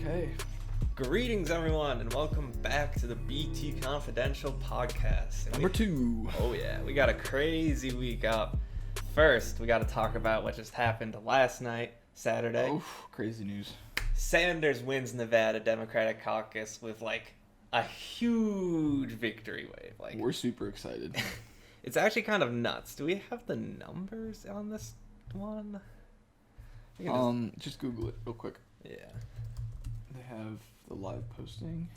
Okay. Greetings, everyone, and welcome back to the BT Confidential podcast. Number 2. Oh, yeah. We got a crazy week up. First, we got to talk about what just happened last night, Saturday. Oh, crazy news. Sanders wins Nevada Democratic Caucus with, a huge victory wave. We're super excited. It's actually kind of nuts. Do we have the numbers on this one? Just Google it real quick. Yeah. They have the live posting.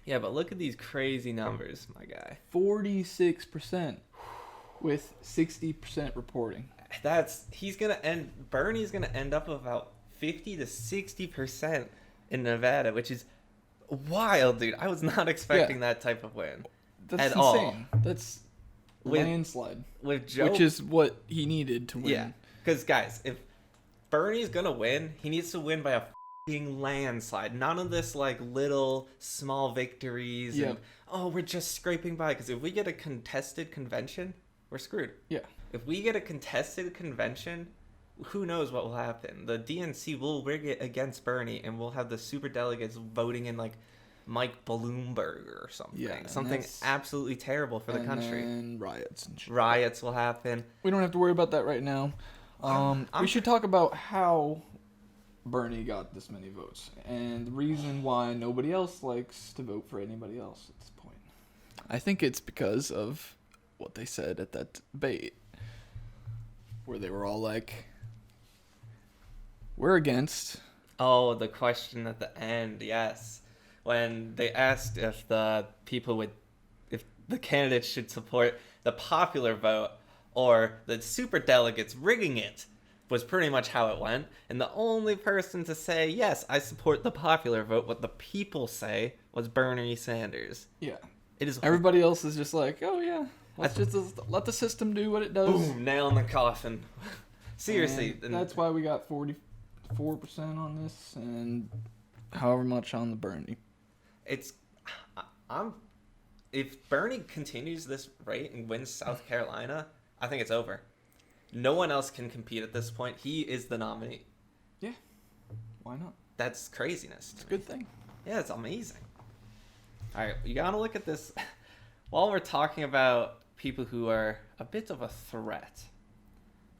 Yeah, but look at these crazy numbers, my guy. 46% with 60% reporting. Bernie's gonna end up about 50 to 60% in Nevada, which is wild, dude. I was not expecting that type of win. That's at insane. All. That's landslide. With Joe, which is what he needed to win. Yeah, because guys, if Bernie's gonna win, he needs to win by a landslide. None of this little small victories. Yep. And we're just scraping by. Because if we get a contested convention, we're screwed. Yeah. If we get a contested convention, who knows what will happen? The DNC will rig it against Bernie, and we'll have the super delegates voting in Mike Bloomberg or something. Yeah, something absolutely terrible for the country. And riots and shit. Riots will happen. We don't have to worry about that right now. We should talk about how Bernie got this many votes and the reason why nobody else likes to vote for anybody else at this point. I think it's because of what they said at that debate where they were all like, we're against. Oh, the question at the end, yes. When they asked if the candidates should support the popular vote or the super delegates rigging it, was pretty much how it went. And the only person to say, yes, I support the popular vote, what the people say, was Bernie Sanders. Yeah. Everybody else is just like, oh yeah, let's just let the system do what it does. Boom, nail in the coffin. Seriously. And that's why we got 44% on this and however much on the Bernie. If Bernie continues this rate and wins South Carolina, I think it's over. No one else can compete at this point. He is the nominee. Yeah. Why not? That's craziness. It's a good thing. Yeah, it's amazing. All right, you got to look at this. While we're talking about people who are a bit of a threat,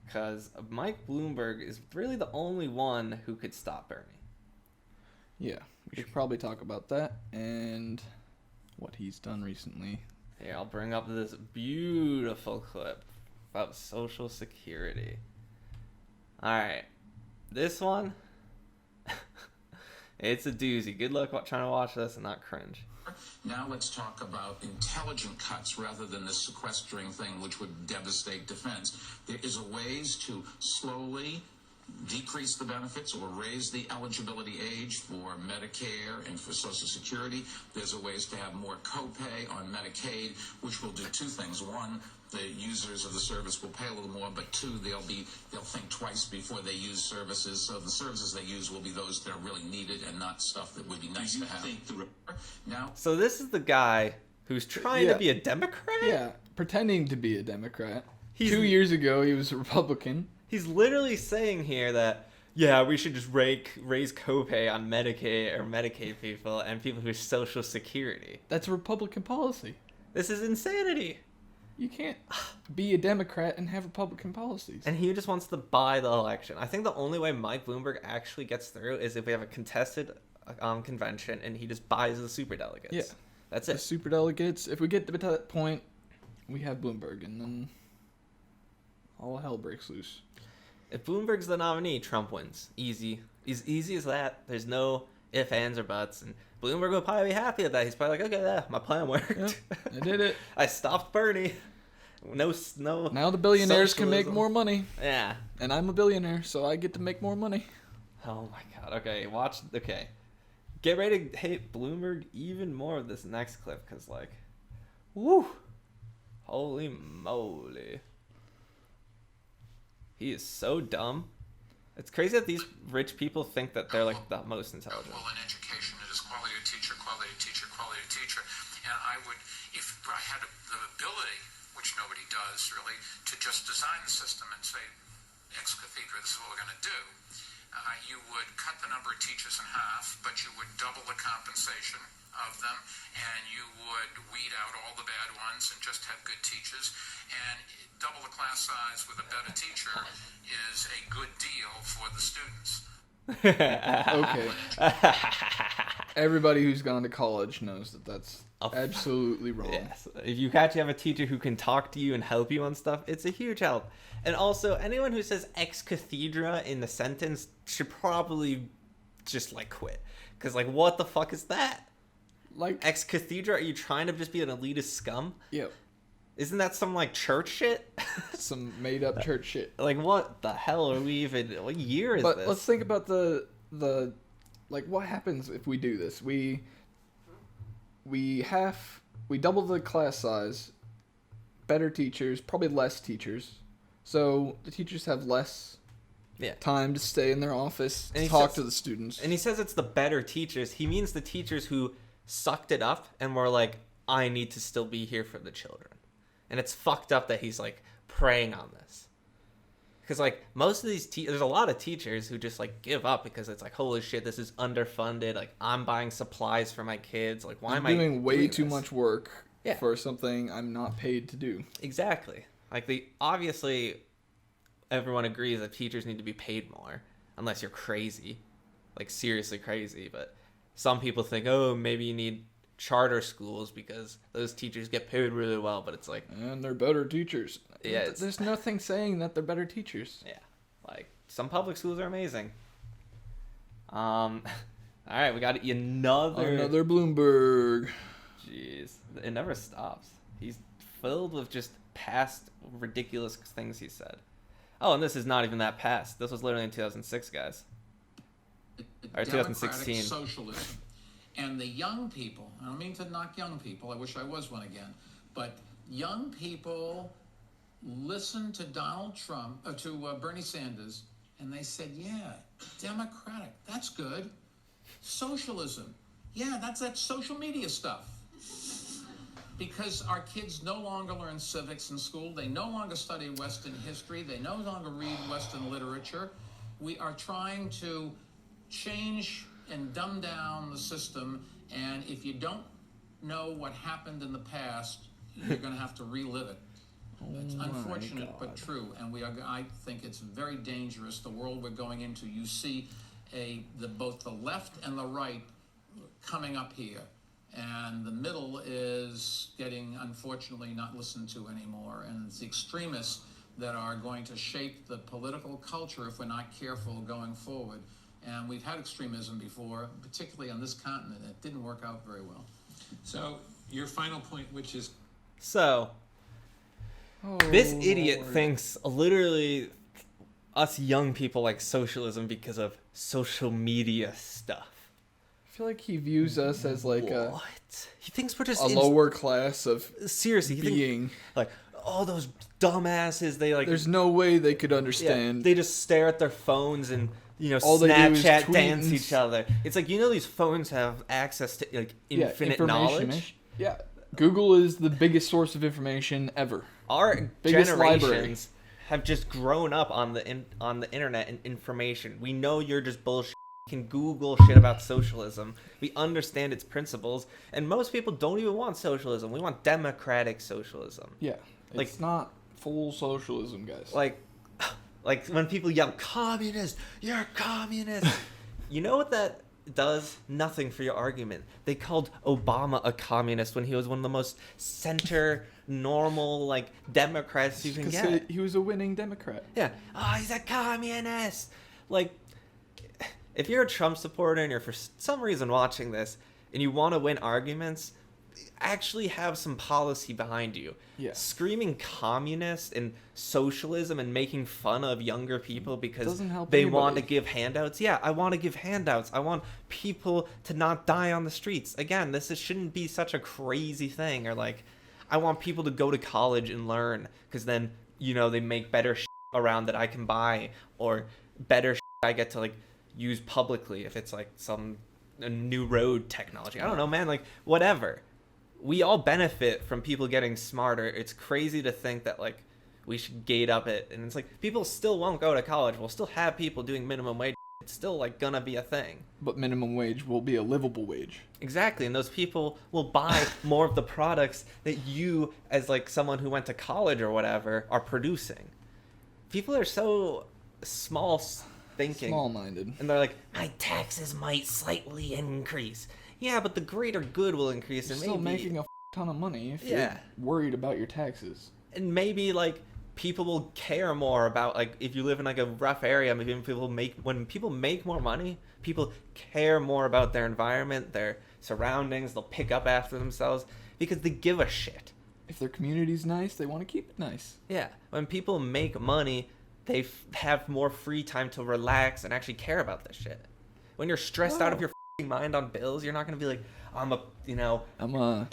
because Mike Bloomberg is really the only one who could stop Bernie. Yeah, we should probably talk about that and what he's done recently. Here, I'll bring up this beautiful clip about Social Security. Alright. This one, it's a doozy. Good luck trying to watch this and not cringe. Now let's talk about intelligent cuts rather than this sequestering thing which would devastate defense. There is a ways to slowly decrease the benefits or raise the eligibility age for Medicare and for Social Security. There's a ways to have more copay on Medicaid, which will do two things. One, the users of the service will pay a little more, but two, they'll think twice before they use services. So the services they use will be those that are really needed and not stuff that would be nice to have. Now, so this is the guy who's trying to be a Democrat? Yeah, pretending to be a Democrat. 2 years ago, he was a Republican. He's literally saying here that, yeah, we should just raise copay on Medicaid or Medicaid people and people who are Social Security. That's a Republican policy. This is insanity. You can't be a Democrat and have Republican policies. And he just wants to buy the election. I think the only way Mike Bloomberg actually gets through is if we have a contested convention and he just buys the superdelegates. Yeah. That's it. The superdelegates, if we get to that point, we have Bloomberg, and then all hell breaks loose. If Bloomberg's the nominee, Trump wins. Easy. As easy as that. There's no ifs, ands, or buts. And Bloomberg will probably be happy with that. He's probably like, okay, yeah, my plan worked. Yep, I did it. I stopped Bernie. No. Now the billionaires can make more money. Yeah. And I'm a billionaire, so I get to make more money. Oh my God. Okay, Okay. Get ready to hate Bloomberg even more with this next clip, because woo. Holy moly. He is so dumb. It's crazy that these rich people think that they're the most intelligent. Well, in education, it is quality teacher, quality teacher, quality teacher. And I would, if I had the ability, which nobody does really, to just design the system and say, ex cathedra, this is what we're going to do, You would cut the number of teachers in half, but you would double the compensation of them, and you would weed out all the bad ones and just have good teachers. And double the class size with a better teacher is a good deal for the students. Okay. Everybody who's gone to college knows that that's absolutely wrong. Yes. If you actually have a teacher who can talk to you and help you on stuff, it's a huge help. And also, anyone who says ex cathedra in the sentence should probably just like quit. Because like, what the fuck is that? Like, Ex cathedra? Are you trying to just be an elitist scum? yeah, Isn't that some like church shit? some made up church shit. Like, what the hell are we even? What year is But this? let's think about the like, what happens if we do this? We double the class size, better teachers, probably less teachers. So the teachers have less time to stay in their office to talk to the students. And he says it's the better teachers. He means the teachers who sucked it up and were like, I need to still be here for the children. And it's fucked up that he's like preying on this. Because like most of these there's a lot of teachers who just like give up because it's like, holy shit, this is underfunded. Like, I'm buying supplies for my kids. Like, why am I doing way too this? much work for something I'm not paid to do? Exactly. Like, obviously everyone agrees that teachers need to be paid more, unless you're crazy, like seriously crazy. But some people think, oh, maybe you need charter schools because those teachers get paid really well. But it's like, and they're better teachers. Yeah, there's nothing saying that they're better teachers. Yeah, like some public schools are amazing. All right, we got another Bloomberg. Jeez, it never stops. He's filled with just past ridiculous things he said. Oh, and this is not even that past. This was literally in 2006, guys. Or 2016. Socialism. And the young people, I don't mean to knock young people, I wish I was one again, but young people listened to Donald Trump, to Bernie Sanders, and they said, yeah, democratic, that's good. Socialism, yeah, that's that social media stuff. Because our kids no longer learn civics in school, they no longer study Western history, they no longer read Western literature. We are trying to change and dumb down the system, and if you don't know what happened in the past, you're going to have to relive it. It's unfortunate but true, and I think it's very dangerous. The world we're going into, you see both the left and the right coming up here, and the middle is getting, unfortunately, not listened to anymore, and it's the extremists that are going to shape the political culture if we're not careful going forward. And we've had extremism before, particularly on this continent. It didn't work out very well. So your final point, which is... So, this idiot thinks literally us young people like socialism because of social media stuff. I feel like he views us as like He thinks we're just a lower class of seriously being. Like, oh, those dumbasses, they like... There's no way they could understand. They just stare at their phones and... all Snapchat dance each other. It's like, these phones have access to like infinite knowledge. Yeah, Google is the biggest source of information ever. Our biggest generations library. have just grown up on the internet and information. We know you're just bullshit. We can Google shit about socialism. We understand its principles, and most people don't even want socialism. We want democratic socialism. Yeah, it's not full socialism, guys. Like when people yell, communist, you're a communist. You know what that does? Nothing for your argument. They called Obama a communist when he was one of the most center, normal, like, Democrats you can get. He was a winning Democrat. Yeah. Oh, he's a communist. Like, if you're a Trump supporter and you're for some reason watching this and you want to win arguments, actually have some policy behind you. Yeah. Screaming communist and socialism and making fun of younger people because they want to give handouts. Yeah, I want to give handouts. I want people to not die on the streets. Again, shouldn't be such a crazy thing. Or like, I want people to go to college and learn because then, they make better shit around that I can buy, or better shit I get to like use publicly if it's like a new road technology. I don't know, man, like whatever. We all benefit from people getting smarter. It's crazy to think that like we should gate up it, and it's like people still won't go to college. We'll still have people doing minimum wage it's still like gonna be a thing. But minimum wage will be a livable wage. Exactly, and those people will buy more of the products that you, as like someone who went to college or whatever, are producing. People are so thinking. Small-minded. And they're like, my taxes might slightly increase. Yeah, but the greater good will increase. You're And still maybe, making a ton of money if Yeah. you're worried about your taxes. and maybe like people will care more about, like, if you live in like a rough area, maybe when people make more money, people care more about their environment, their surroundings. They'll pick up after themselves because they give a shit. If their community's nice, they want to keep it nice. Yeah, when people make money, they have more free time to relax and actually care about this shit. When you're stressed out of your mind on bills, you're not gonna be like,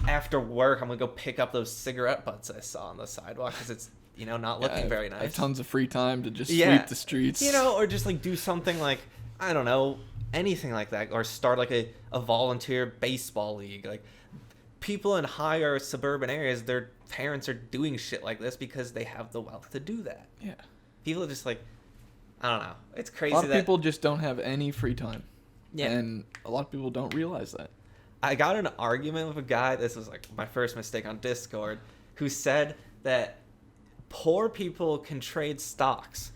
after work, I'm gonna go pick up those cigarette butts I saw on the sidewalk because it's not looking very nice. I have tons of free time to just sweep the streets. Or just like do something like, I don't know, anything like that, or start like a volunteer baseball league. Like, people in higher suburban areas, their parents are doing shit like this because they have the wealth to do that. Yeah. People are just like, I don't know. It's crazy. A lot of people just don't have any free time. Yeah. And a lot of people don't realize that. I got in an argument with a guy, this was like my first mistake on Discord, who said that poor people can trade stocks.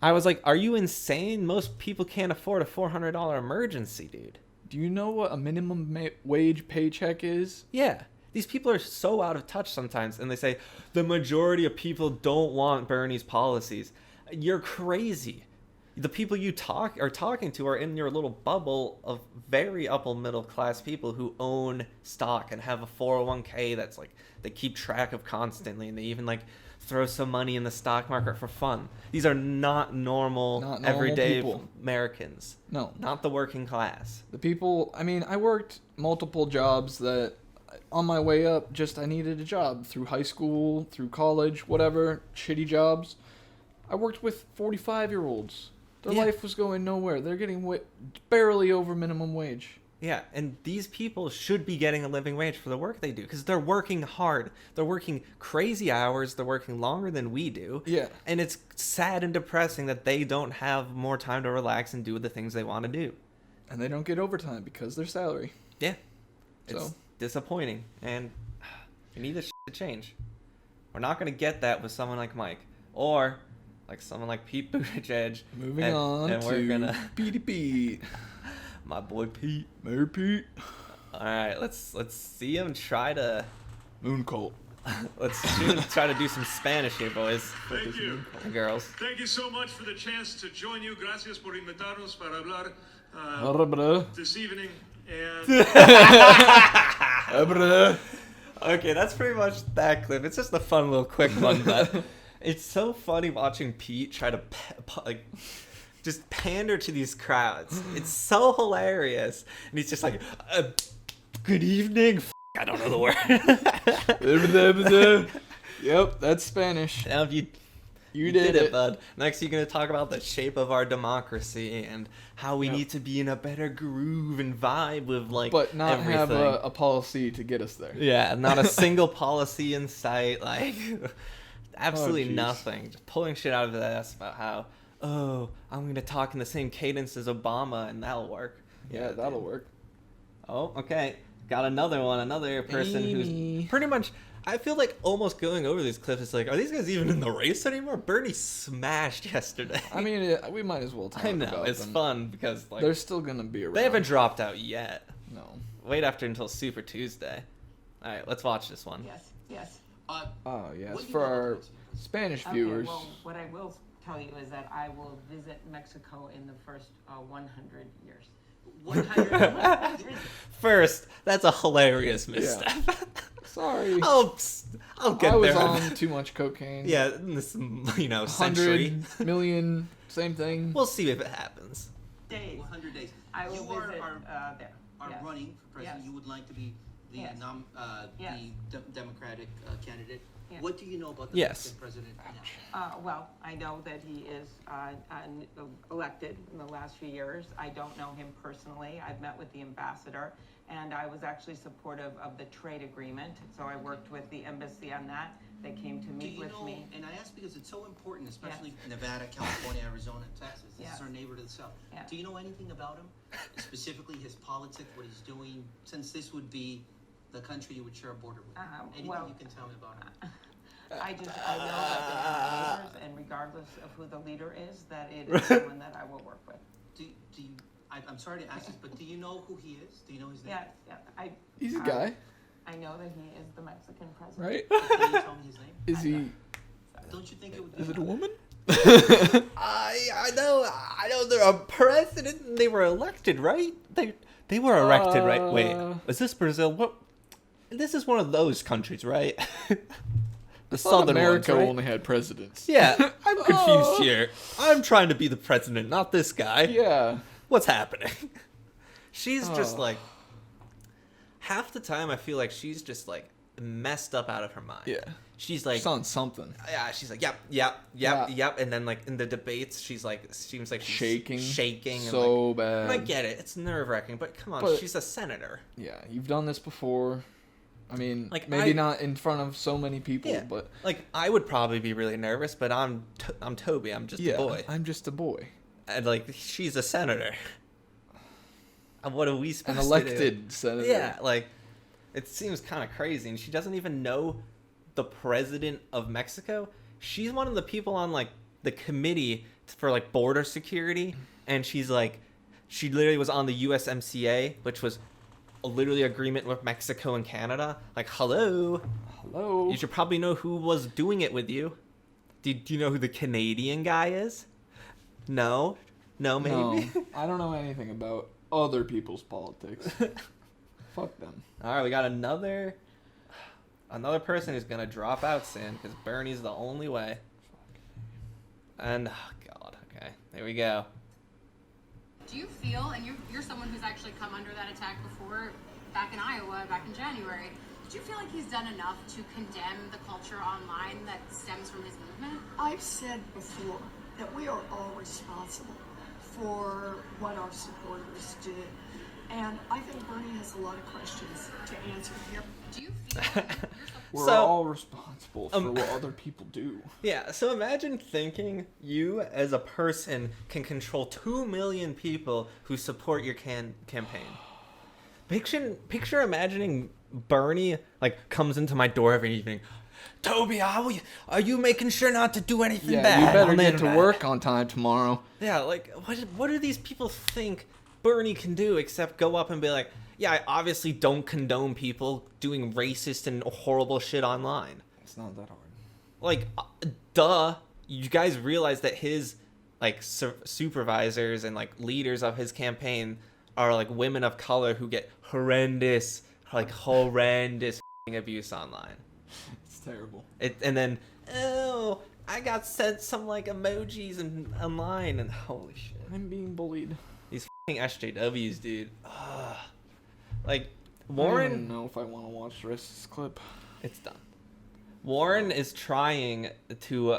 I was like, are you insane? Most people can't afford a $400 emergency, dude. Do you know what a minimum wage paycheck is? Yeah. These people are so out of touch sometimes, and they say, the majority of people don't want Bernie's policies. You're crazy. The people you are talking to are in your little bubble of very upper middle class people who own stock and have a 401k that's like they keep track of constantly, and they even like throw some money in the stock market for fun. These are not normal everyday people. Americans. No. Not the working class. The people, I worked multiple jobs that on my way up, I needed a job through high school, through college, whatever, shitty jobs. I worked with 45-year-olds. Their life was going nowhere. They're getting barely over minimum wage. Yeah, and these people should be getting a living wage for the work they do because they're working hard. They're working crazy hours. They're working longer than we do. Yeah. And it's sad and depressing that they don't have more time to relax and do the things they want to do. And they don't get overtime because their salary. Yeah. It's So disappointing, and we need this shit to change. We're not going to get that with someone like Mike or like someone like Pete Buttigieg. Moving on and we're to gonna Pete. my boy Pete. Mayor Pete. All right, let's see him try to Moon cult. let's try to do some Spanish here, boys. Thank you. And girls. Thank you so much for the chance to join you. Gracias por invitarnos para hablar this evening. And Okay, that's pretty much that clip. It's just a fun little quick one, but it's so funny watching Pete try to just pander to these crowds. It's so hilarious, and he's just like, "Good evening." I don't know the word. Yep, that's Spanish. Now you did it, bud. Next, you're going to talk about the shape of our democracy and how we need to be in a better groove and vibe with, like, but not everything. have a policy to get us there. Yeah, not a single policy in sight. Like, absolutely jeez. nothing. Just pulling shit out of his ass about how, I'm going to talk in the same cadence as Obama, and that'll work. Yeah, that'll work. Oh, okay. Got another one. Another person Amy. who's pretty much... I feel like almost going over these clips, it's like, are these guys even in the race anymore? Bernie smashed yesterday. We might as well talk I know, about it's them. fun because, like... They're still going to be around. They haven't dropped out yet. No. Wait until Super Tuesday. All right, let's watch this one. Yes. Oh, yes. What do you For know our about this? Spanish Okay, viewers. well, what I will tell you is that I will visit Mexico in the first 100 years. 100 years. First, that's a hilarious misstep. Sorry. I'll get I was there. on too much cocaine. Yeah, in this, century. 100 million, same thing. We'll see if it happens. Days. 100 days. I will You visit are there. Yes. running for president. Yes. You would like to be the Yes. Yes. Democratic candidate. Yes. What do you know about the Yes. Mexican president now? Well, I know that he is elected in the last few years. I don't know him personally. I've met with the ambassador, and I was actually supportive of the trade agreement. So I worked with the embassy on that. They came to Do meet you with know, me. and I ask because it's so important, especially Nevada, California, Arizona, Texas. This Yes. is our neighbor to the south. Yeah. Do you know anything about him? Specifically his politics, what he's doing, since this would be the country you would share a border with? Anything well, you can tell me about him? I know that they're my neighbors, and regardless of who the leader is, that it is someone that I will work with. Do you, I'm sorry to ask this, but do you know who he is? Do you know his name? Yeah. He's a guy, I know that he is the Mexican president. right? Can you tell me his name? Is he? Don't you think it would be? Is it a woman? I know they're a president and they were elected, right? They were elected, right? Wait, is this Brazil? What? This is one of those countries, right? The southern America ones, right? only had presidents. Yeah, I'm confused here. I'm trying to be the president, not this guy. Yeah. What's happening? She's just Oh. like, half the time I feel like she's just like messed up out of her mind. Yeah. She's like, It's on something. yeah, she's like, yep, Yeah. and then like in the debates, she's like, seems like she's Shaking. and So like, bad. and I get it, it's nerve wracking, but come on, But- she's a senator. Yeah, you've done this before. I mean, Like, maybe not in front of so many people, Yeah, but like I would probably be really nervous, but I'm Toby, I'm just yeah, a boy, I'm just a boy. and like she's a senator. And what are we An supposed to do? elected senator. Yeah, like it seems kind of crazy, and she doesn't even know the president of Mexico. She's one of the people on like the committee for like border security, and she's like, she literally was on the USMCA, which was a literally agreement with Mexico and Canada. Like, hello, Hello. you should probably know who was doing it with you. Do you know who the Canadian guy is? No, maybe. No, I don't know anything about other people's politics. Fuck them. All right, we got another person who's gonna drop out soon because Bernie's the only way. And oh god, okay, there we go. Do you feel, and you're someone who's actually come under that attack before, back in Iowa, back in January, did you feel like he's done enough to condemn the culture online that stems from his movement? I've said before that we are all responsible for what our supporters do. And I think Bernie has a lot of questions to answer here. Do you feel like you're so We're So- all responsible for what other people do. Yeah, so imagine thinking you as a person can control 2 million people who support your campaign. Picture imagining Bernie like comes into my door every evening. Toby, are you making sure not to do anything Yeah, bad? you better on the get to internet?" work on time tomorrow. Yeah, like what do these people think Bernie can do except go up and be like, yeah, I obviously don't condone people doing racist and horrible shit online. It's not that hard. Like, duh, you guys realize that his like supervisors and like leaders of his campaign are like women of color who get horrendous abuse online. It's terrible. And then, oh, I got sent some like emojis and online, and holy shit, I'm being bullied. these SJWs, dude. Ugh. Like I don't Warren, know if I want to watch the rest of this clip. it's done. Warren is trying to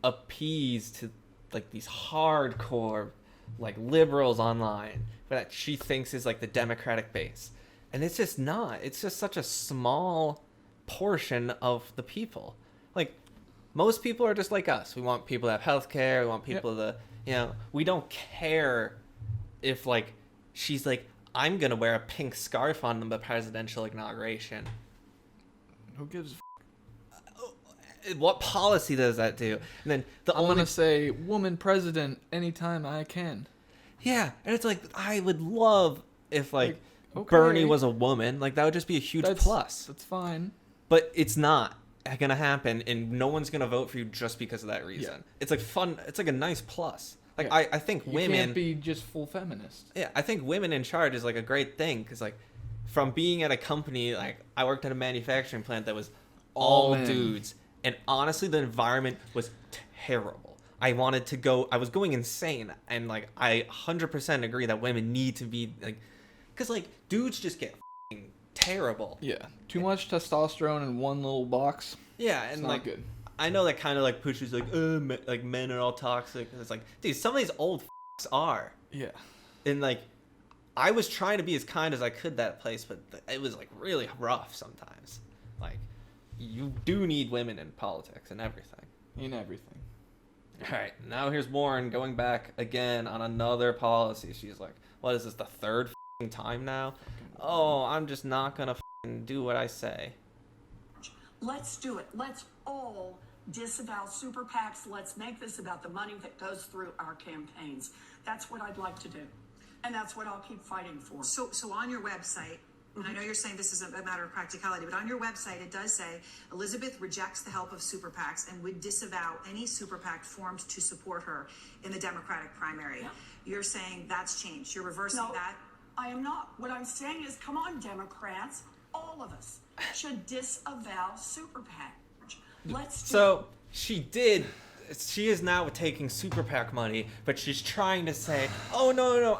appease to like these hardcore like liberals online that she thinks is like the Democratic base, and it's just not. It's just such a small portion of the people. Like most people are just like us. We want people to have health care. We want people to, we don't care if like she's like, I'm gonna wear a pink scarf on the presidential inauguration. Who gives a What policy does that do? And then I'm gonna say woman president anytime I can. Yeah, and it's like I would love if like okay. Bernie was a woman. Like that would just be a huge plus. That's fine. But it's not gonna happen, and no one's gonna vote for you just because of that reason. Yeah. It's like fun. It's like a nice plus. Like Yeah. I think You women. can't be just full feminist. Yeah, I think women in charge is like a great thing because like from being at a company, like I worked at a manufacturing plant that was all men. dudes, and honestly the environment was terrible. I was going insane, and like I 100% agree that women need to be like, because like dudes just get f***ing terrible. Yeah, too much testosterone in one little box. Yeah, It's and not like good. I know that kind of like pushes like like men are all toxic, and it's like, dude, some of these old f***s are. Yeah, And like I was trying to be as kind as I could that place, but it was like really rough sometimes. Like you do need women in politics and everything. In everything. All right, now here's Warren going back again on another policy. She's like, what is this, the third time now? Oh, I'm just not going to do what I say. Let's do it. Let's all disavow super PACs. Let's make this about the money that goes through our campaigns. That's what I'd like to do. And that's what I'll keep fighting for. So on your website, and I know you're saying this is a matter of practicality, but on your website it does say Elizabeth rejects the help of super PACs and would disavow any super PAC formed to support her in the Democratic primary. Yeah. You're saying that's changed. You're reversing No, that? I am not. What I'm saying is, come on, Democrats, all of us should disavow super PAC. Let's do So she is now taking super PAC money, but she's trying to say, oh, no,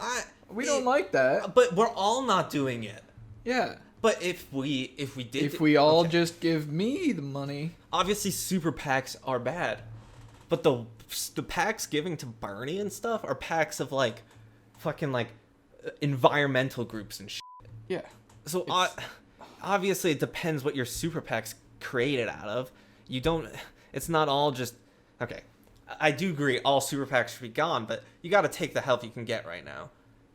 We don't like that. but we're all not doing it. Yeah. But if we did, If we all just give me the money. obviously super PACs are bad, but the PACs giving to Bernie and stuff are PACs of like fucking like environmental groups and shit. Yeah. So obviously it depends what your super PAC's created out of. You don't. It's not all just okay. I do agree all super PACs should be gone, but you got to take the help you can get right now.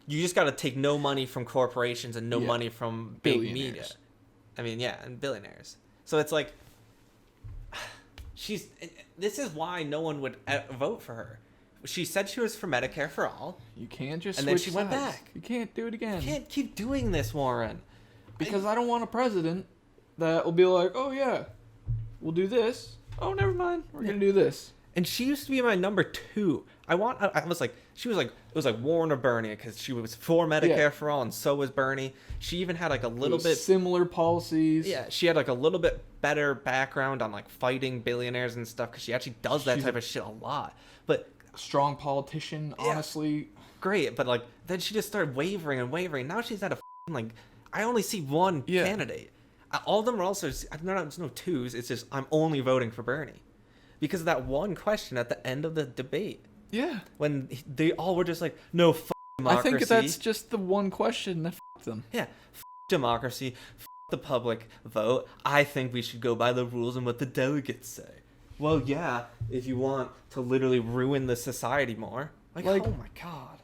You just got to take no money from corporations and no money from big media. Billionaires. I mean, yeah, and billionaires. So it's like this is why no one would vote for her. She said she was for Medicare for all. You can't just And then switch she went sides. back. You can't do it again. You can't keep doing this, Warren. Because I don't want a president that will be like, oh yeah, we'll do this. Oh, never mind. We're going to do this. And she used to be my number 2. I was like, she was like, it was like Warren or Bernie because she was for Medicare for all, and so was Bernie. She even had like a little bit similar policies. Yeah, she had like a little bit better background on like fighting billionaires and stuff because she actually does that type of shit a lot. But strong politician, honestly. Great, but like then she just started wavering and wavering. Now she's at a like I only see one candidate. All of them are also there's no twos. It's just I'm only voting for Bernie. Because of that one question at the end of the debate. Yeah. When they all were just like, no, democracy. I think that's just the one question that them. Yeah. Democracy. The public vote. I think we should go by the rules and what the delegates say. Well, yeah, if you want to literally ruin the society more. Like oh my God.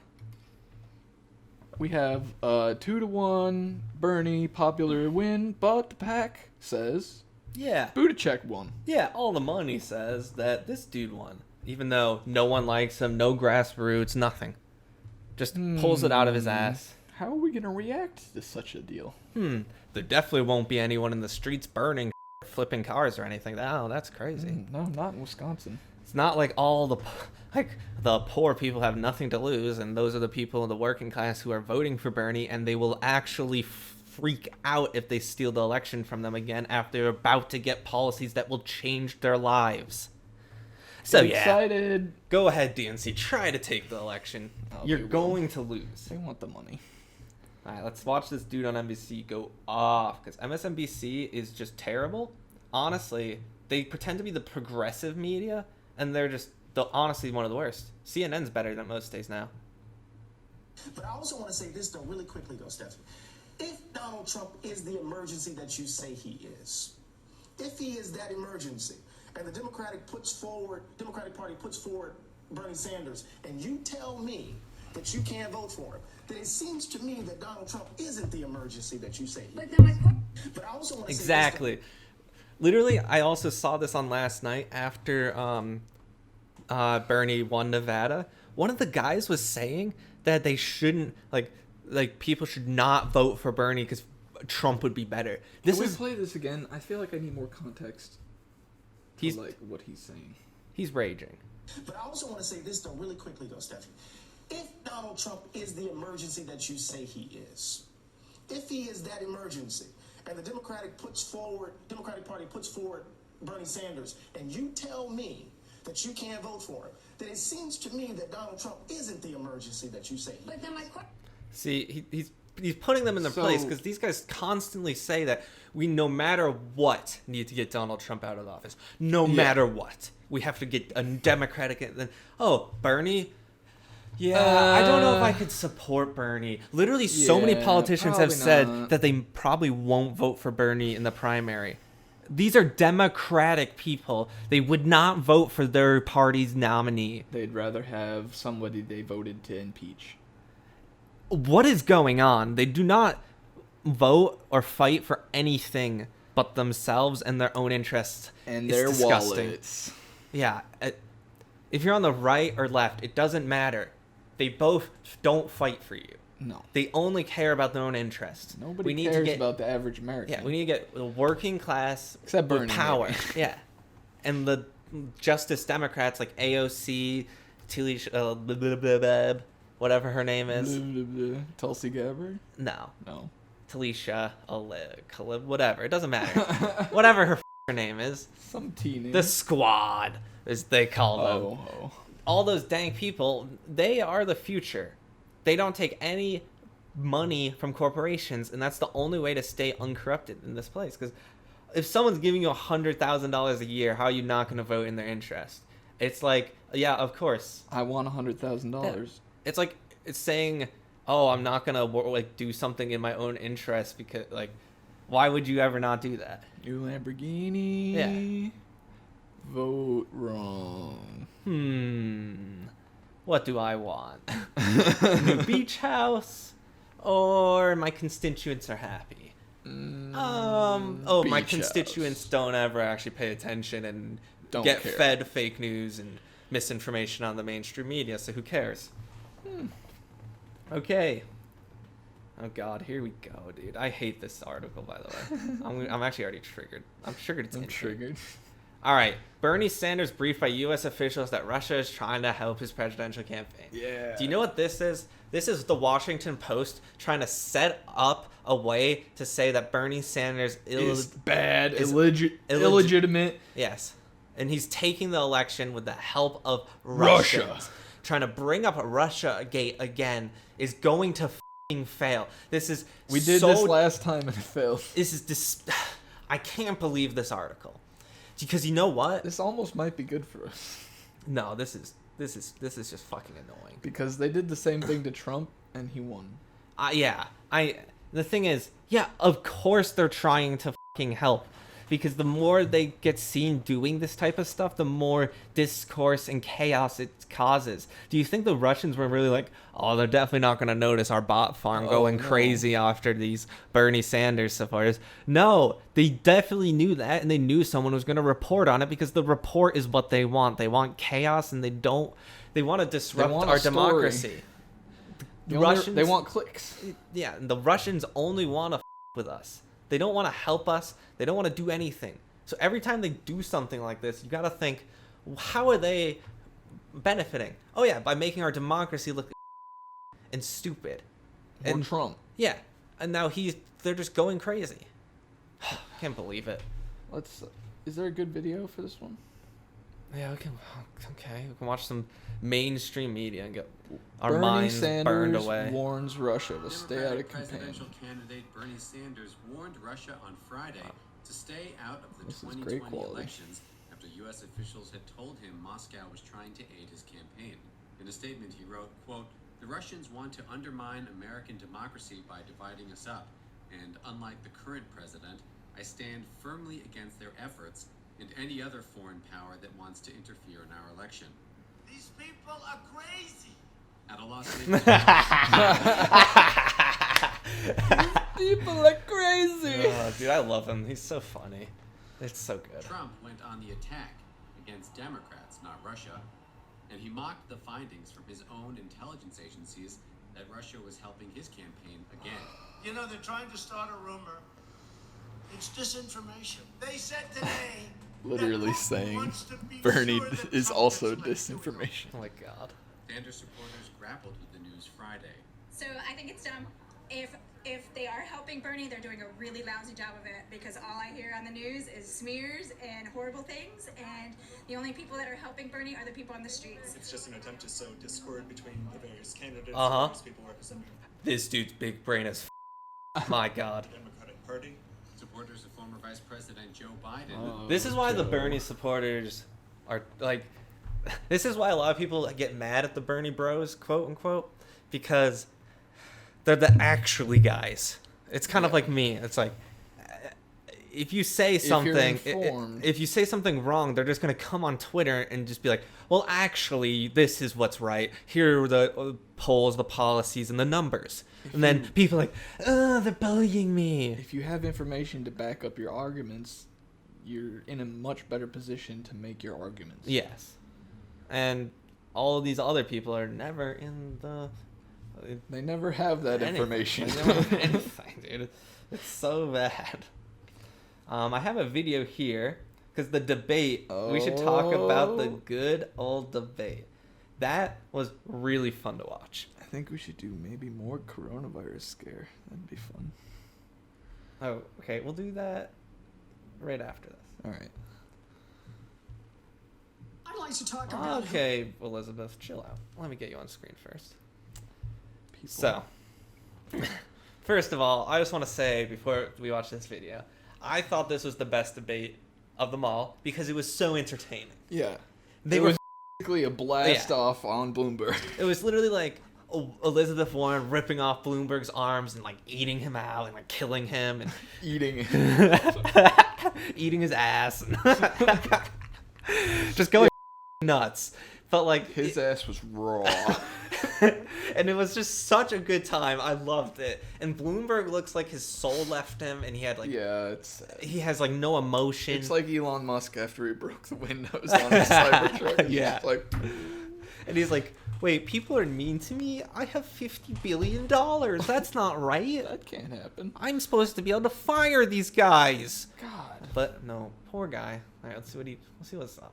We have 2-1 Bernie popular win, but the PAC says yeah, Buttigieg won. Yeah, all the money says that this dude won. Even though no one likes him, no grassroots, nothing. Just pulls it out of his ass. How are we going to react to such a deal? There definitely won't be anyone in the streets burning, flipping cars or anything. Oh, that's crazy. No, not in Wisconsin. It's not like all the poor people have nothing to lose, and those are the people in the working class who are voting for Bernie, and they will actually freak out if they steal the election from them again after they're about to get policies that will change their lives. So excited. Go ahead, DNC. Try to take the election. You're going to lose. They want the money. All right, let's watch this dude on NBC go off because MSNBC is just terrible. Honestly, they pretend to be the progressive media, and they're just honestly one of the worst. CNN's better than most days now. But I also want to say this, though, really quickly, though, Stephanie. If Donald Trump is the emergency that you say he is, if he is that emergency, and the Democratic Party puts forward Bernie Sanders, and you tell me that you can't vote for him, then it seems to me that Donald Trump isn't the emergency that you say he is. But I also want to exactly. Literally, I also saw this on last night after Bernie won Nevada. One of the guys was saying that they shouldn't like people should not vote for Bernie because Trump would be better. Can we play this again? I feel like I need more context. He's like what he's saying. He's raging. But I also want to say this, though, really quickly, though, Stephanie. If Donald Trump is the emergency that you say he is, if he is that emergency, and the Democratic Party puts forward Bernie Sanders, and you tell me that you can't vote for him, then it seems to me that Donald Trump isn't the emergency that you say he is. See, he's putting them in their place because these guys constantly say that we, no matter what, need to get Donald Trump out of office. No matter what. We have to get a Democratic... Bernie... Yeah, I don't know if I could support Bernie. Literally, so many politicians have said that they probably won't vote for Bernie in the primary. These are Democratic people. They would not vote for their party's nominee. They'd rather have somebody they voted to impeach. What is going on? They do not vote or fight for anything but themselves and their own interests. And It's their disgusting. wallets. Yeah. If you're on the right or left, it doesn't matter. They both don't fight for you. No. They only care about their own interests. Nobody cares about the average American. Yeah, we need to get the working class Except with Bernie, power. maybe. Yeah. And the Justice Democrats like AOC, whatever her name is. Tulsi Gabbard? No. No. Talisha, whatever. It doesn't matter. Whatever her name is. Some T name. The Squad, as they call them. Oh. All those dang people, they are the future. They don't take any money from corporations, and that's the only way to stay uncorrupted in this place. Because if someone's giving you $100,000 a year, how are you not going to vote in their interest? It's like, yeah, of course. I want $100,000. It's like it's saying, oh, I'm not going to do something in my own interest because, like, why would you ever not do that? New Lamborghini. Yeah. Vote wrong. What do I want? A new beach house, or my constituents are happy? My beach constituents house. don't ever actually pay attention and Don't get care. fed fake news and misinformation on the mainstream media, so who cares? Okay. Oh God, here we go, dude. I hate this article, by the way. I'm actually already triggered. I'm triggered. I'm triggered. All right. Bernie Sanders briefed by U.S. officials that Russia is trying to help his presidential campaign. Yeah. Do you know what this is? This is the Washington Post trying to set up a way to say that Bernie Sanders is bad, is illegitimate. Yes. And he's taking the election with the help of Russians. Russia. Trying to bring up Russia Gate again is going to fail. This is We did this last time and it failed. I can't believe this article. Because you know what? This almost might be good for us. No, this is just fucking annoying. Because they did the same thing to Trump and he won. The thing is, yeah, of course they're trying to fucking help. Because the more they get seen doing this type of stuff, the more discourse and chaos it causes. Do you think the Russians were really like, oh, they're definitely not going to notice our bot farm going crazy after these Bernie Sanders supporters? No, they definitely knew that, and they knew someone was going to report on it because the report is what they want. They want chaos, and they want to disrupt our democracy. They want clicks. Yeah, and the Russians only want to with us. They don't want to help us. They don't want to do anything. So every time they do something like this, you got to think, how are they benefiting? Oh, yeah, by making our democracy look and stupid. And Trump. Yeah. And now they're just going crazy. I can't believe it. Is there a good video for this one? Yeah, we can watch some mainstream media and get our Bernie minds Sanders burned away. warns Russia to stay out of campaign. Presidential candidate Bernie Sanders warned Russia on Friday to stay out of the This is 2020 great quality. elections after U.S. officials had told him Moscow was trying to aid his campaign. In a statement, he wrote, quote, "The Russians want to undermine American democracy by dividing us up, and unlike the current president, I stand firmly against their efforts and any other foreign power that wants to interfere in our election." These people are crazy. At a Las Vegas People are crazy. Oh, dude, I love him. He's so funny. It's so good. Trump went on the attack against Democrats, not Russia, and he mocked the findings from his own intelligence agencies that Russia was helping his campaign again. You know, they're trying to start a rumor. It's disinformation. They said today. Literally saying Bernie is also disinformation. Oh my God. Sanders supporters grappled with the news Friday. So I think it's dumb. If they are helping Bernie, they're doing a really lousy job of it because all I hear on the news is smears and horrible things, and the only people that are helping Bernie are the people on the streets. It's just an attempt to sow discord between the various candidates and various people representing This dude's big brain is my God. the Democratic Party. Supporters of former Vice President Joe Biden. This is why the Bernie supporters are like. This is why a lot of people get mad at the Bernie bros, quote unquote, because they're the actually guys. It's kind of like me. It's like if you say something, informed. if you say something wrong, they're just gonna come on Twitter and just be like, well, actually, this is what's right. Here are the polls, the policies, and the numbers. And then people are like, they're bullying me. If you have information to back up your arguments, you're in a much better position to make your arguments. Yes. And all of these other people are never in the... They never have that information. They never have anything, dude. It's so bad. I have a video here, because the debate, we should talk about the good old debate. That was really fun to watch. I think we should do maybe more coronavirus scare. That'd be fun. Oh, okay. We'll do that right after this. All right. I'd like to talk about... Okay, Elizabeth, chill out. Let me get you on screen first. So, first of all, I just want to say, before we watch this video, I thought this was the best debate of them all because it was so entertaining. Yeah. They it were was basically a blast off on Bloomberg. It was literally like Elizabeth Warren ripping off Bloomberg's arms and like eating him out and like killing him and eating his ass. Just going nuts. But like his ass was raw. And it was just such a good time. I loved it. And Bloomberg looks like his soul left him, and he had like he has like no emotion. It's like Elon Musk after he broke the windows on the Cybertruck. Yeah. Like, and he's like, wait, people are mean to me? I have $50 billion. That's not right. That can't happen. I'm supposed to be able to fire these guys. God. But no, poor guy. All right, let's see what's up.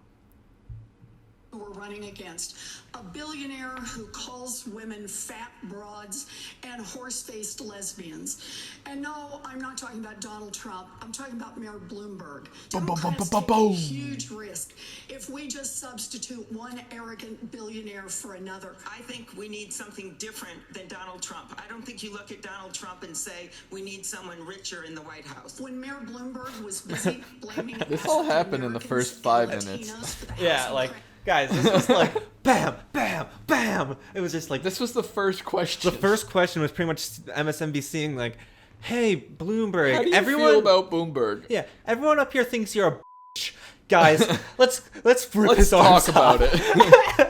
We're running against a billionaire who calls women fat broads and horse-faced lesbians. And no, I'm not talking about Donald Trump. I'm talking about Mayor Bloomberg. Democrats take a huge risk if we just substitute one arrogant billionaire for another. I think we need something different than Donald Trump. I don't think you look at Donald Trump and say we need someone richer in the White House. When Mayor Bloomberg was busy blaming this all happened in the first 5 minutes. Yeah, like... Guys, this was like bam, bam, bam. It was just like this was the first question. The first question was pretty much MSNBCing like, "Hey, Bloomberg, how do you feel about Bloomberg?" Yeah, everyone up here thinks you're a bitch. Guys, let's talk about it.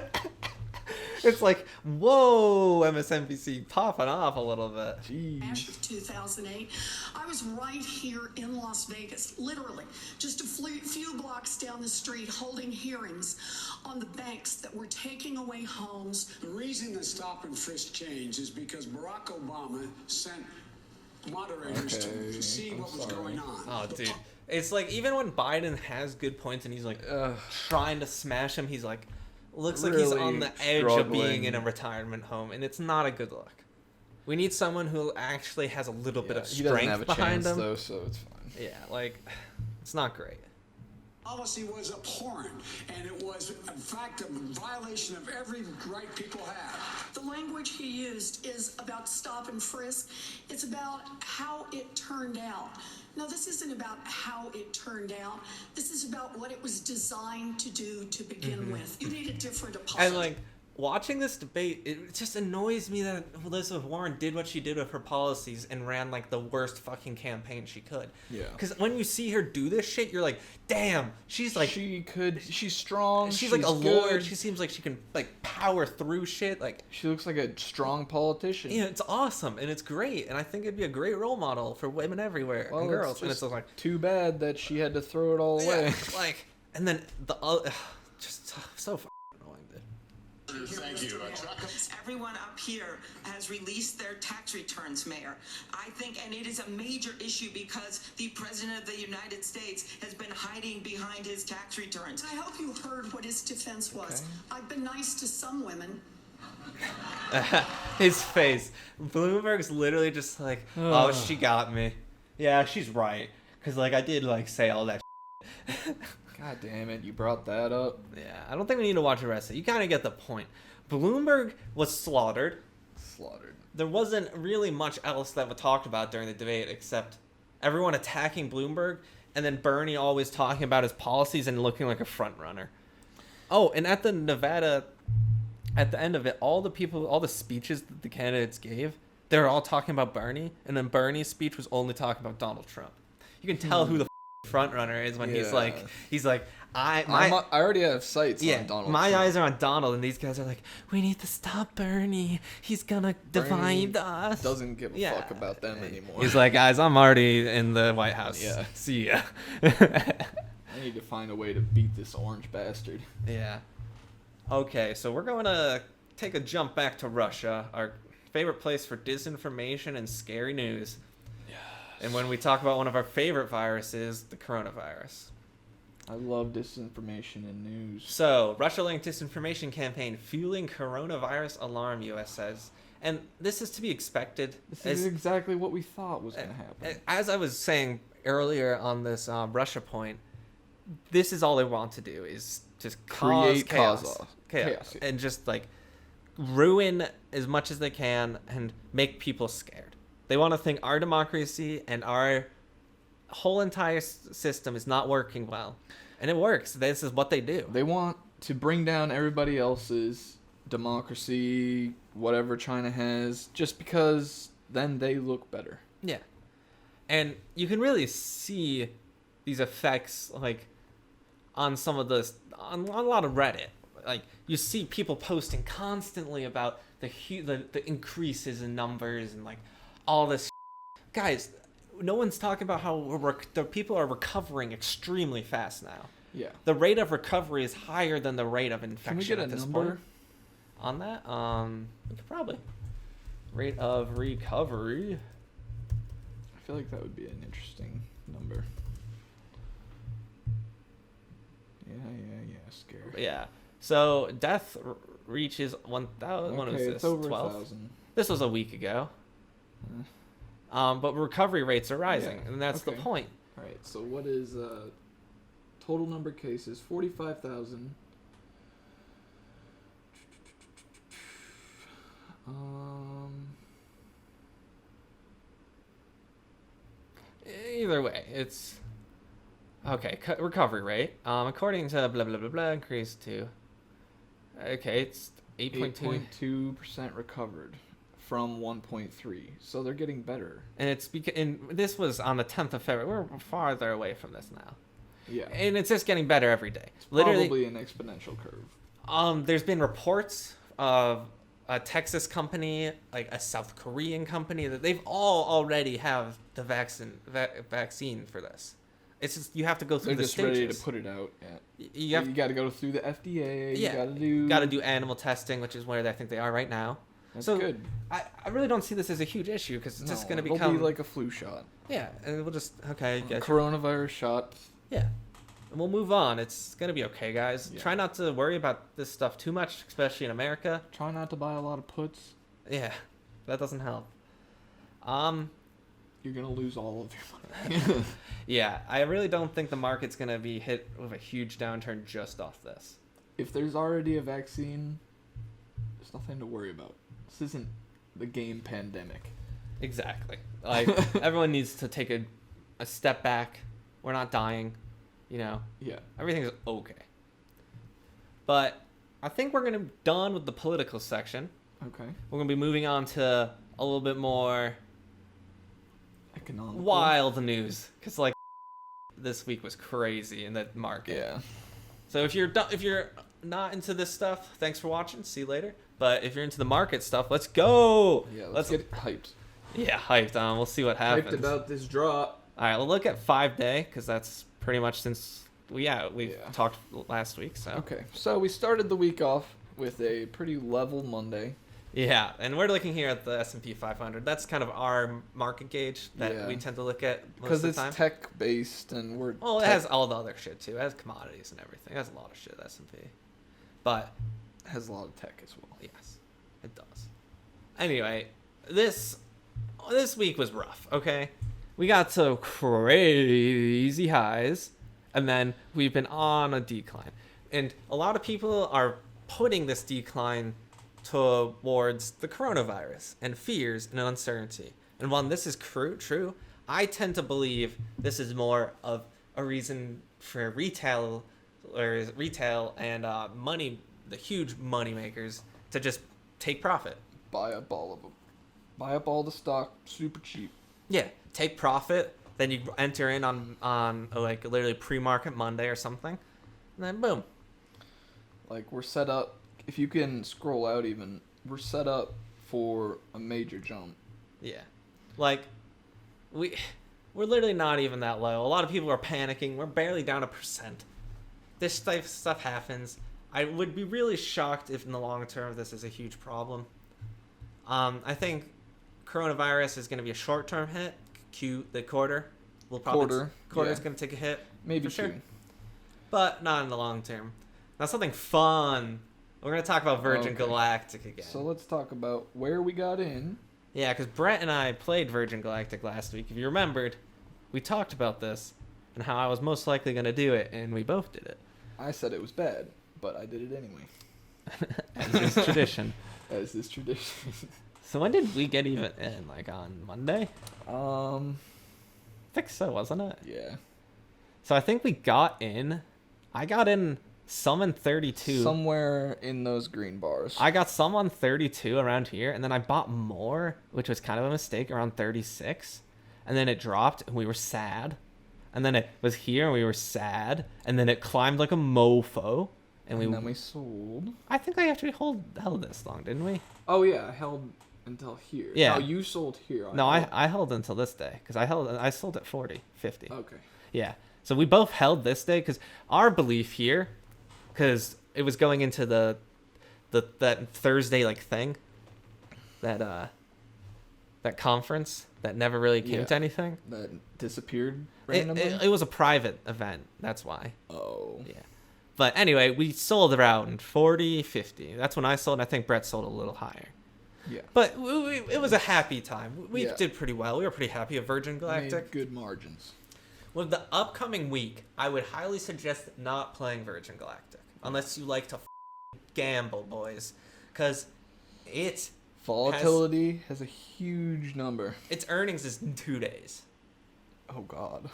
It's like, whoa, MSNBC popping off a little bit. Jeez. 2008, I was right here in Las Vegas, literally just a few blocks down the street, holding hearings on the banks that were taking away homes. The reason the stop and frisk changed is because Barack Obama sent moderators to see what was going on. Oh, dude. It's like, even when Biden has good points and he's like trying to smash him, he's like, looks like he's on the edge of being in a retirement home, and it's not a good look. We need someone who actually has a little bit of strength behind him. Though, so it's fine. Yeah, like, it's not great. Policy was abhorrent, and it was, in fact, a violation of every right people have. The language he used is about stop and frisk. It's about how it turned out. No, this isn't about how it turned out. This is about what it was designed to do to begin with. You need a different apology. And like, watching this debate, it just annoys me that Elizabeth Warren did what she did with her policies and ran like the worst fucking campaign she could. Yeah. Because when you see her do this shit, you're like, damn, she's like, she's strong. She's like a lawyer. She seems like she can like power through shit. Like, she looks like a strong politician. Yeah, it's awesome and it's great, and I think it'd be a great role model for women everywhere and girls. And it's like, too bad that she had to throw it all away. Like, and then the just so annoying, dude. Thank you. Everyone up here has released their tax returns, Mayor. I think, and it is a major issue because the President of the United States has been hiding behind his tax returns. I hope you heard what his defense was. Okay. I've been nice to some women. His face. Bloomberg's literally just like, oh, she got me. Yeah, she's right. Because, like, I did, like, say all that shit. God damn it, you brought that up. Yeah, I don't think we need to watch the rest of it. You kind of get the point. Bloomberg was slaughtered. There wasn't really much else that was talked about during the debate except everyone attacking Bloomberg and then Bernie always talking about his policies and looking like a front runner. Oh, and at the Nevada, at the end of it, all the speeches that the candidates gave, they were all talking about Bernie, and then Bernie's speech was only talking about Donald Trump. You can tell who the front runner is when he's like I already have sights on Donald my Trump. eyes are on Donald, and these guys are like, we need to stop Bernie. He's gonna divide us. Doesn't give a fuck about them anymore. He's like, guys, I'm already in the White House. Yeah. See ya. I need to find a way to beat this orange bastard. Yeah. Okay, so we're going to take a jump back to Russia, our favorite place for disinformation and scary news. Yes. And when we talk about one of our favorite viruses, the coronavirus. I love disinformation and news. So, Russia-linked disinformation campaign fueling coronavirus alarm, U.S. says. And this is to be expected. This is exactly what we thought was going to happen. As I was saying earlier on this Russia point, this is all they want to do is just Create chaos. Chaos. And just like ruin as much as they can and make people scared. They want to think our democracy and our whole entire system is not working well, and it works. This is what they do. They want to bring down everybody else's democracy, whatever China has, just because then they look better. Yeah, and you can really see these effects like on some of the on a lot of Reddit. Like you see people posting constantly about the increases in numbers and like all this guys. No one's talking about how the people are recovering extremely fast now. Yeah. The rate of recovery is higher than the rate of infection. Can we get at a this number point. On that? We could probably. Rate of recovery. I feel like that would be an interesting number. Yeah, scary. Yeah. So death reaches 1,000. What is this? It's over 12? 1,000. This was a week ago. But recovery rates are rising, and that's the point. All right. So what is total number of cases? 45,000. Either way, it's okay. Recovery rate, according to blah blah blah blah, increased to. Okay, it's 8.2% recovered from 1.3, so they're getting better. And it's and this was on the 10th of February. We're farther away from this now. Yeah. And it's just getting better every day. It's probably an exponential curve. There's been reports of a Texas company, like a South Korean company, that they've all already have the vaccine for this. It's just you have to go through the stages. They're just ready to put it out. Yeah. You got to go through the FDA. Yeah. You got to do animal testing, which is where I think they are right now. That's so good. I really don't see this as a huge issue because it's just going to it'll be like a flu shot. Yeah, and we'll just coronavirus shot. Yeah, and we'll move on. It's going to be okay, guys. Yeah. Try not to worry about this stuff too much, especially in America. Try not to buy a lot of puts. Yeah, that doesn't help. You're going to lose all of your money. Yeah, I really don't think the market's going to be hit with a huge downturn just off this. If there's already a vaccine, there's nothing to worry about. This isn't the game pandemic. Exactly. Like, everyone needs to take a step back. We're not dying, you know? Yeah. Everything's okay. But I think we're going to be done with the political section. Okay. We're going to be moving on to a little bit more economical, wild news. Because, like, this week was crazy in the market. Yeah. So if you're not into this stuff, thanks for watching. See you later. But if you're into the market stuff, let's go. Yeah, let's get hyped. Yeah, hyped. We'll see what happens. Hyped about this drop. All right, we'll look at 5-day because that's pretty much since we talked last week. So okay, so we started the week off with a pretty level Monday. Yeah, and we're looking here at the S&P 500. That's kind of our market gauge that we tend to look at most of the time. Because it's tech-based and we're... Well, it has all the other shit, too. It has commodities and everything. It has a lot of shit, S&P. But... it has a lot of tech as well. Yes, it does. Anyway, this week was rough, okay? We got to crazy highs, and then we've been on a decline. And a lot of people are putting this decline towards the coronavirus and fears and uncertainty. And while this is true, I tend to believe this is more of a reason for retail and money, the huge money makers, to just take profit. Buy up all of them. Buy up all the stock super cheap. Yeah, take profit, Then you enter in on like literally pre-market Monday or something, and then boom. Like we're set up. If you can scroll out, even we're set up for a major jump. Yeah, like we're literally not even that low. A lot of people are panicking. We're barely down 1%. This type of stuff happens. I would be really shocked if in the long term this is a huge problem. I think coronavirus is going to be a short-term hit. The quarter will probably quarter's going to take a hit. Maybe for sure. two. But not in the long term. Now something fun. We're going to talk about Virgin Galactic again. So let's talk about where we got in. Yeah, because Brett and I played Virgin Galactic last week. If you remembered, we talked about this and how I was most likely going to do it, and we both did it. I said it was bad, but I did it anyway. As is tradition. As is tradition. So when did we get even in? Like on Monday? I think so, wasn't it? Yeah. So I think we got in. I got in some in 32. Somewhere in those green bars. I got some on 32 around here, and then I bought more, which was kind of a mistake, around 36. And then it dropped, and we were sad. And then it was here, and we were sad. And then it climbed like a mofo. And then we sold. I think I actually held this long, didn't we? Oh, yeah. I held until here. Yeah. No, you sold here. I held until this day, because I sold at 40, 50. Okay. Yeah. So we both held this day, because our belief here, because it was going into that Thursday like thing, that conference that never really came to anything. That disappeared randomly. It was a private event. That's why. Oh. Yeah. But anyway, we sold around 40, 50. That's when I sold. And I think Brett sold a little higher. Yeah. But it was a happy time. We did pretty well. We were pretty happy at Virgin Galactic. Made good margins. With the upcoming week, I would highly suggest not playing Virgin Galactic. Unless you like to gamble, boys. Because it... Volatility has a huge number. Its earnings is in 2 days. Oh, God.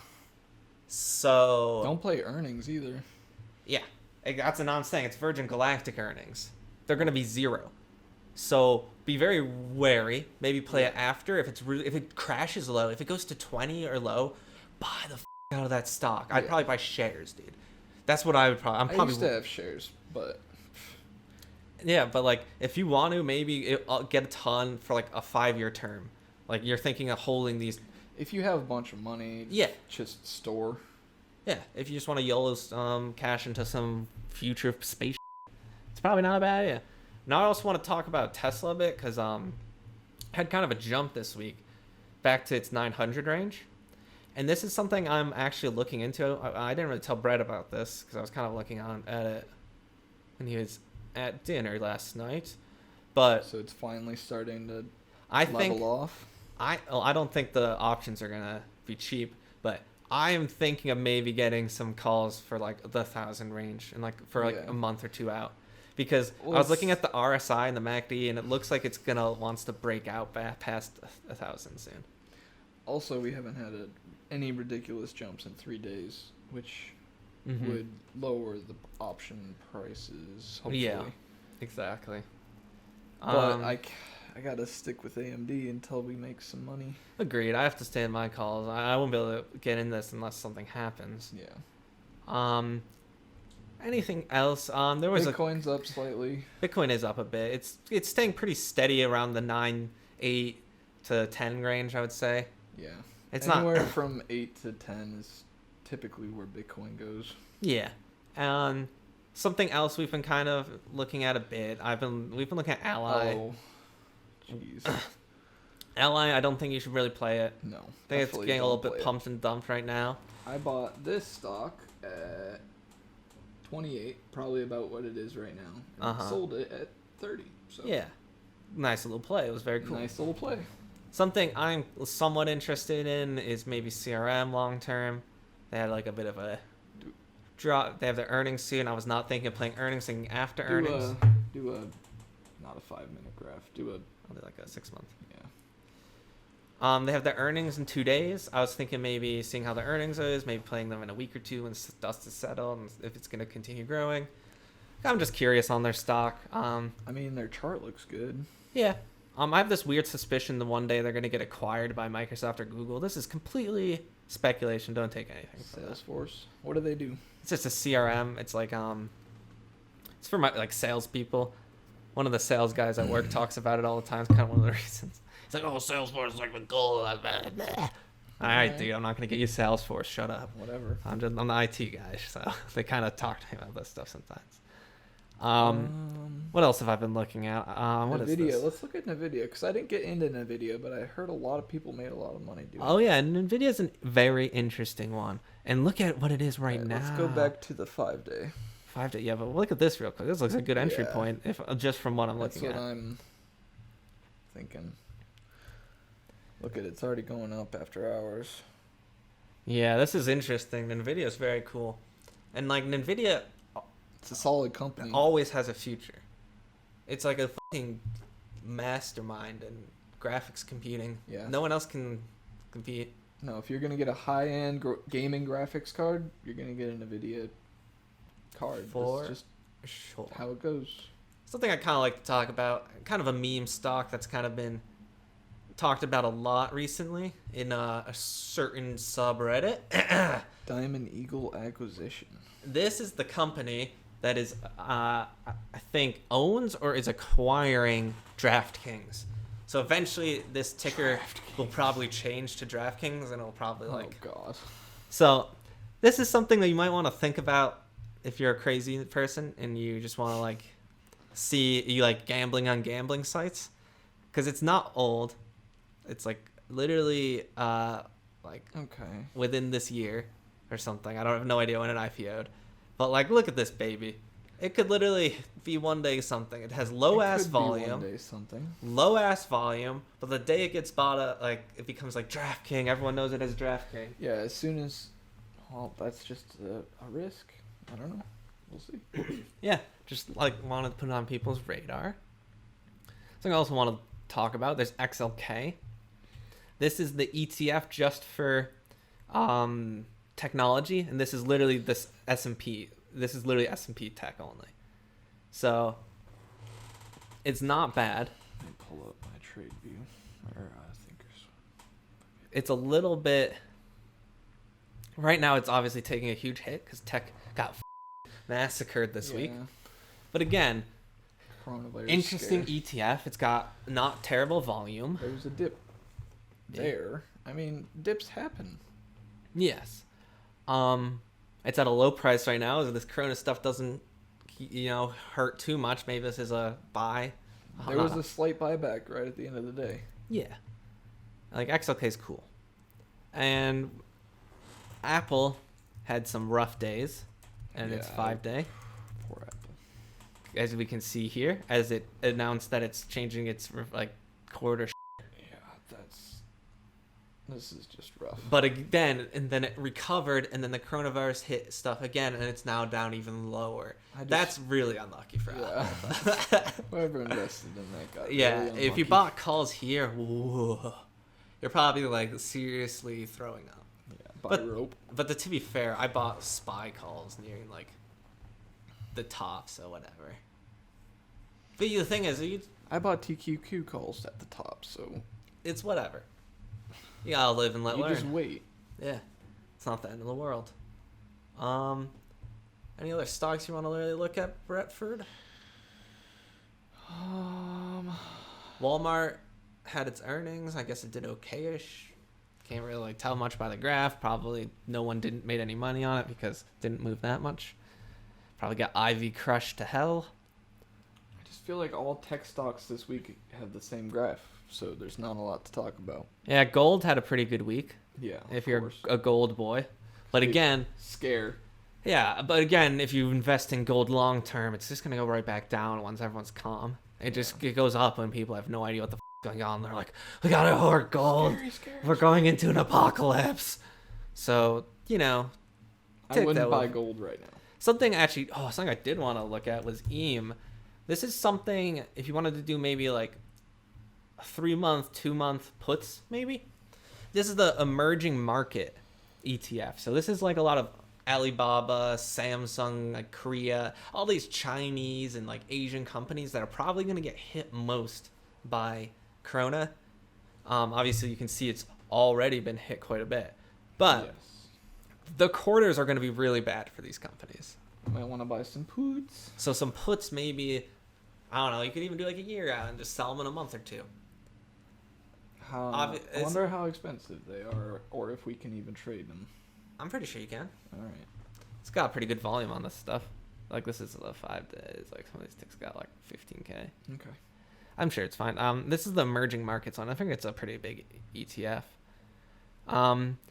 So... Don't play earnings either. Yeah. That's what I'm saying. It's Virgin Galactic earnings. They're going to be 0. So be very wary. Maybe play it after. If it crashes low, if it goes to 20 or low, buy the out of that stock. I'd probably buy shares, dude. That's what I would probably... I used to have shares, but... Yeah, but like, if you want to, maybe get a ton for like a 5-year term. Like, you're thinking of holding these... If you have a bunch of money, just store. Yeah, if you just want to YOLO cash into some future space, it's probably not a bad idea. Now I also want to talk about Tesla a bit, because had kind of a jump this week back to its 900 range. And this is something I'm actually looking into. I didn't really tell Brett about this, because I was kind of looking at it when he was at dinner last night. But so it's finally starting to level off. I don't think the options are going to be cheap, but I am thinking of maybe getting some calls for like the 1,000 range and like for like a month or two out, because I was looking at the RSI and the MACD, and it looks like it's wants to break out past 1,000 soon. Also, we haven't had any ridiculous jumps in 3 days, which would lower the option prices. Hopefully. Yeah, exactly. But I gotta stick with AMD until we make some money. Agreed. I have to stay in my calls. I won't be able to get in this unless something happens. Yeah. Anything else? There was Bitcoin's up slightly. Bitcoin is up a bit. It's staying pretty steady around the 9.8 to 10 range, I would say. Yeah. It's anywhere not from 8 to 10 is typically where Bitcoin goes. Yeah. Something else we've been kind of looking at a bit. We've been looking at Ally. Oh. Jeez. Ally, I don't think you should really play it. No. I think it's getting a little bit pumped and dumped right now. I bought this stock at 28, probably about what it is right now. And sold it at 30. So yeah. Nice little play. It was very cool. Nice little play. Something I'm somewhat interested in is maybe CRM long term. They had like a bit of a drop. They have their earnings soon. I was not thinking of playing earnings, thinking after earnings. Do a not a 5-minute graph. I'll do like a 6 month. Yeah. They have their earnings in 2 days. I was thinking maybe seeing how the earnings is, maybe playing them in a week or two when dust is settled, and if it's going to continue growing. I'm just curious on their stock. I mean, their chart looks good. Yeah. I have this weird suspicion that one day they're going to get acquired by Microsoft or Google. This is completely speculation. Don't take anything. Salesforce. What do they do? It's just a CRM. It's like it's for like salespeople. One of the sales guys at work talks about it all the time. It's kind of one of the reasons. It's like, oh, Salesforce is like the goal. All right, dude, I'm not gonna get you Salesforce. Shut up. Whatever. I'm the IT guy, so they kind of talk to me about this stuff sometimes. What else have I been looking at? What is NVIDIA. this? Let's look at NVIDIA because I didn't get into NVIDIA, but I heard a lot of people made a lot of money doing. Oh yeah, and NVIDIA's a very interesting one. And look at what it is right now. Let's go back to the 5-day. 5-day, yeah, but look at this real quick. This looks like a good entry point, if just from what I'm looking at. That's what I'm thinking. Look at it, it's already going up after hours. Yeah, this is interesting. NVIDIA is very cool, and like NVIDIA, it's a solid company. Always has a future. It's like a fucking mastermind in graphics computing. Yeah. No one else can compete. No, if you're gonna get a high-end gaming graphics card, you're gonna get an NVIDIA card. For That's just sure. how it goes. Something I kind of like to talk about, kind of a meme stock that's kind of been talked about a lot recently in a certain subreddit. Diamond Eagle Acquisition. This is the company that is, I think, owns or is acquiring DraftKings. So eventually, this ticker will probably change to DraftKings, and it'll probably like. Oh God. So, this is something that you might want to think about if you're a crazy person and you just want to like see you like gambling on gambling sites, because it's not old. It's like literally like within this year or something. I don't have no idea when it IPO'd, but like look at this baby. It could literally be one day something. It has low ass volume. One day something. Low ass volume, but the day it gets bought up, like it becomes like DraftKings. Everyone knows it as DraftKings. Yeah, as soon as, well, that's just a risk. I don't know. We'll see. Yeah, just like wanted to put it on people's radar. Something I also want to talk about. There's XLK. This is the ETF just for technology, and this is literally this S&P. This is literally S&P tech only. So it's not bad. Let me pull up my trade view. Or thinkers. It's a little bit. Right now, it's obviously taking a huge hit because tech got massacred this week. But again, interesting ETF. It's got not terrible volume. There's a dip there. I mean, dips happen. Yes. It's at a low price right now. So this Corona stuff doesn't, hurt too much. Maybe this is a buy. There was a slight buyback right at the end of the day. Yeah. Like XLK is cool. And Apple had some rough days, and it's 5-day. Poor Apple. As we can see here, as it announced that it's changing its like quarter. This is just rough. But again, and then it recovered, and then the coronavirus hit stuff again, and it's now down even lower. That's really unlucky for Apple. Whoever invested in that got yeah, really if you bought calls here, whoa, you're probably like seriously throwing up. Yeah, rope. But to be fair, I bought SPY calls nearing like the top, so whatever. But the thing is, I bought TQQ calls at the top, so it's whatever. You gotta live and let learn. Just wait. Yeah, it's not the end of the world. Any other stocks you want to really look at, Bretford? Walmart had its earnings. I guess it did okay-ish. Can't really like tell much by the graph. Probably no one made any money on it because it didn't move that much. Probably got Ivy crushed to hell. I just feel like all tech stocks this week have the same graph. So there's not a lot to talk about. Yeah, gold had a pretty good week. Yeah, if you're a gold boy. But again, scare. Yeah, but again, if you invest in gold long term, it's just gonna go right back down once everyone's calm. It goes up when people have no idea what the is going on. They're like, we gotta hoard gold. Scary. We're going into an apocalypse. So I wouldn't buy gold right now. Something I did want to look at was EAM. This is something if you wanted to do maybe like 3-month, 2-month puts, maybe. This is the emerging market ETF. So this is like a lot of Alibaba, Samsung, like Korea, all these Chinese and like Asian companies that are probably going to get hit most by Corona. Obviously, you can see it's already been hit quite a bit. But the quarters are going to be really bad for these companies. You might want to buy some puts. So some puts maybe, I don't know, you could even do like a year out and just sell them in a month or two. I wonder how expensive they are, or if we can even trade them. I'm pretty sure you can. All right. It's got pretty good volume on this stuff. Like this is the 5 days. Like some of these ticks got like 15K. Okay. I'm sure it's fine. This is the emerging markets one. I think it's a pretty big ETF.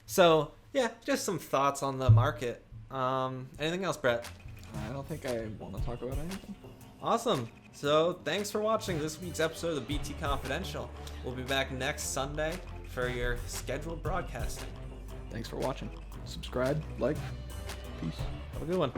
So yeah, just some thoughts on the market. Anything else, Brett? I don't think I want to talk about anything. Awesome. So thanks for watching this week's episode of BT Confidential. We'll be back next Sunday for your scheduled broadcasting. Thanks for watching. Subscribe, like, peace. Have a good one.